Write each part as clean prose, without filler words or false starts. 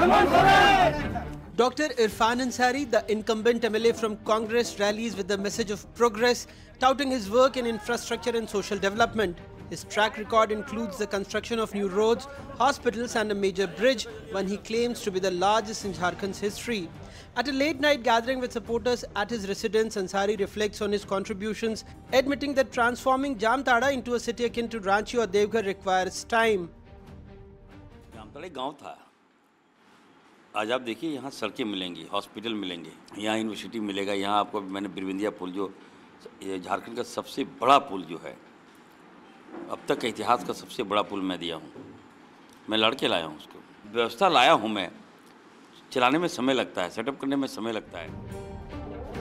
Dr. Irfan Ansari, the incumbent MLA from Congress, rallies with the message of progress, touting his work in infrastructure and social development. His track record includes the construction of new roads, hospitals and a major bridge, one he claims to be the largest in Jharkhand's history. At a late-night gathering with supporters at his residence, Ansari reflects on his contributions, admitting that transforming Jamtada into a city akin to Ranchi or Devghar requires time. Jamtara एक गाँव था। आज आप देखिए यहाँ सड़कें मिलेंगी, hospital मिलेंगे, यहाँ यूनिवर्सिटी मिलेगा, यहाँ आपको मैंने बिरबिंदिया पुल जो ये झारखंड का सबसे बड़ा पुल जो है, अब तक के इतिहास का सबसे बड़ा पुल मैं दिया हूँ। मैं लड़के लाया हूँ उसको, व्यवस्था लाया हूँ मैं, चलाने में समय लगता है, सेटअप करने में समय लगता है।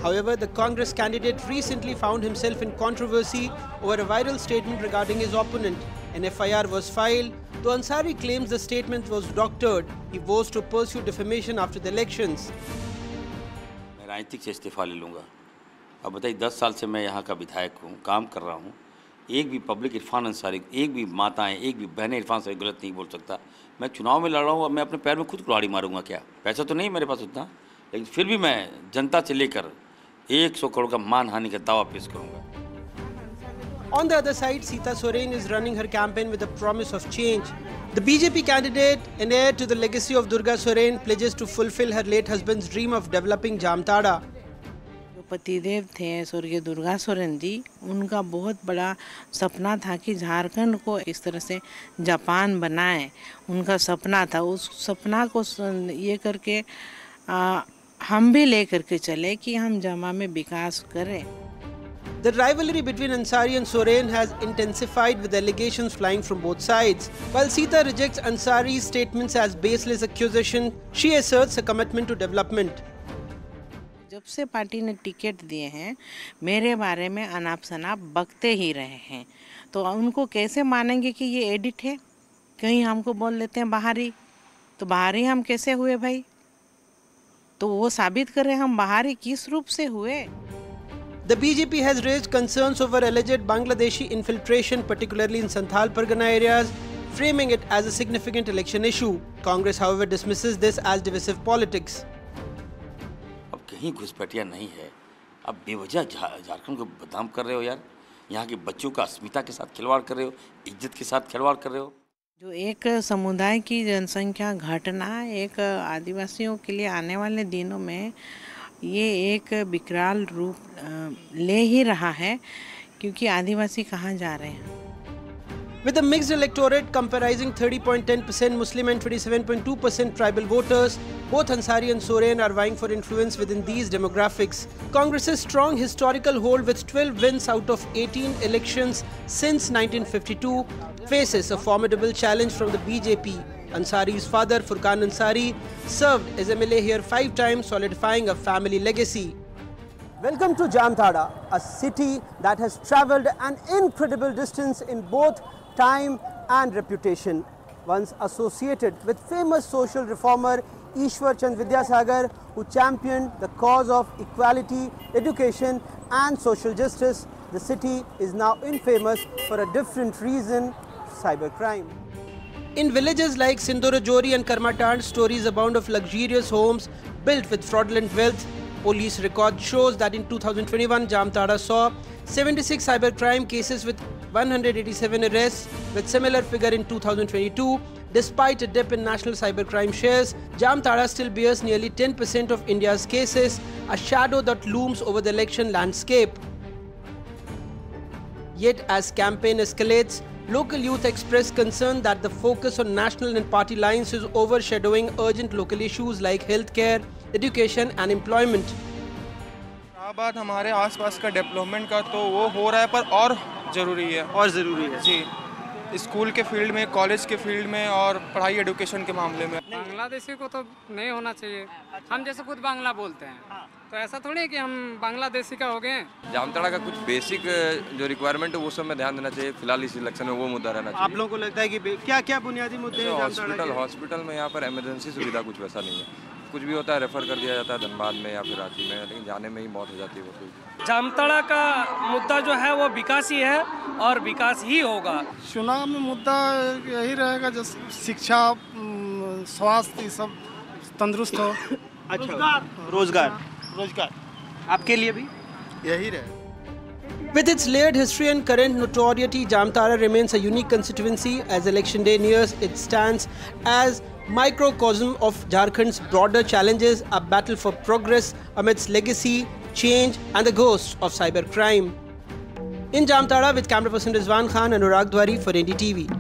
However, the Congress candidate recently found himself in controversy over a viral statement regarding his opponent. An FIR was filed. Though Ansari claims the statement was doctored, he vows to pursue defamation after the elections. मैं राजनीतिक से इस्तीफा ले लूँगा। अब बताइए 10 साल से मैं यहाँ का विधायक हूँ, काम कर रहा हूँ। एक भी पब्लिक इरफान अंसारी, एक भी माताएं, एक भी बहनें इरफान अंसारी गलत नहीं बोल सकता। मैं चुनाव में लड़ रहा हूँ, अब मैं अपने पैर में खुद कुल्हाड़ी मारूंगा क्या? पैसा तो नहीं मेरे पास उतना, लेकिन फिर भी मैं जनता से लेकर 100 करोड़ का मानहानि का दावा पेश करूँगा। On the other side, Sita Soren is running her campaign with a promise of change. The BJP candidate, an heir to the legacy of Durga Soren, pledges to fulfill her late husband's dream of developing Jamtada. जो पतिदेव थे स्वर्गीय दुर्गा सोरेन जी, उनका बहुत बड़ा सपना था कि झारखंड को इस तरह से जापान बनाए। उनका सपना था, उस सपना को ये करके हम भी लेकर के चले कि हम जमा में विकास करें। The rivalry between Ansari and Soren has intensified with allegations flying from both sides. While Sita rejects Ansari's statements as baseless accusation, she asserts a commitment to development. जब से पार्टी ने टिकट दिए हैं, मेरे बारे में अनाप शनाप बकते ही रहे हैं, तो उनको कैसे मानेंगे कि ये एडिट है? कहीं हमको बोल लेते हैं बाहरी, तो बाहरी हम कैसे हुए भाई? तो वो साबित करें हम बाहरी किस रूप से हुए? The BJP has raised concerns over alleged Bangladeshi infiltration, particularly in Santhal Pargana areas, framing it as a significant election issue. Congress, however, dismisses this as divisive politics. अब कहीं घुसपैठिया नहीं है, अब बेवजह झारखंड को बदनाम कर रहे हो यार, यहाँ के बच्चों का अस्मिता के साथ खिलवाड़ कर रहे हो, इज्जत के साथ खिलवाड़ कर रहे हो। जो एक समुदाय की जनसंख्या घटना एक आदिवासियों के लिए आने वाले दिनों में ये एक विकराल रूप ले ही रहा है, क्योंकि आदिवासी कहाँ जा रहे हैं। With a mixed electorate comprising 30.10% Muslim and 27.2% tribal voters, both Ansari and Soren are vying for influence within these demographics. Congress's strong historical hold with 12 wins out of 18 elections since 1952 faces a formidable challenge from the BJP. Ansari's father, Furqan Ansari, served as MLA here 5 times, solidifying a family legacy. Welcome to Jamtada, a city that has travelled an incredible distance in both time and reputation. Once associated with famous social reformer Ishwar Chand Vidyasagar, who championed the cause of equality, education and social justice, the city is now infamous for a different reason: cybercrime. In villages like Sindorajori and Karmatand, stories abound of luxurious homes built with fraudulent wealth. Police record shows that in 2021, Jamtada saw 76 cybercrime cases with 187 arrests, with similar figure in 2022. Despite a dip in national cybercrime shares, Jamtada still bears nearly 10% of India's cases, a shadow that looms over the election landscape. Yet as campaign escalates, local youth express concern that the focus on national and party lines is overshadowing urgent local issues like healthcare, education and employment. बात हमारे आसपास का development का तो वो हो रहा है, पर और ज़रूरी है जी, स्कूल के फील्ड में, कॉलेज के फील्ड में और पढ़ाई एजुकेशन के मामले में। बांग्लादेशी को तो नहीं होना चाहिए। हम जैसे खुद बांग्ला बोलते हैं, तो ऐसा थोड़ी है कि हम बांग्लादेशी का हो गए। जामताड़ा का कुछ बेसिक जो रिक्वायरमेंट है वो सब में ध्यान देना चाहिए। फिलहाल इस इलेक्शन में वो मुद्दा रहना चाहिए। आप लोगों को लगता है कि क्या क्या बुनियादी मुद्दे हैं? हॉस्पिटल में यहाँ पर इमरजेंसी सुविधा कुछ वैसा नहीं है। कुछ भी होता है रेफर कर दिया जाता है धनबाद में या फिर रांची में, लेकिन जाने में ही मौत हो जाती है वो। जामताड़ा का मुद्दा जो है वो विकास ही है और विकास ही होगा। चुनाव में मुद्दा यही रहेगा, जैसे शिक्षा, स्वास्थ्य, सब तंदुरुस्त हो। अच्छा, रोजगार आपके लिए भी यही रहे। With its layered history and current notoriety, Jamtara remains a unique constituency. As election day nears, it stands as microcosm of Jharkhand's broader challenges, a battle for progress amidst legacy, change and the ghosts of cybercrime. In Jamtara with camera person Rizwan Khan and Anurag Dwari for NDTV.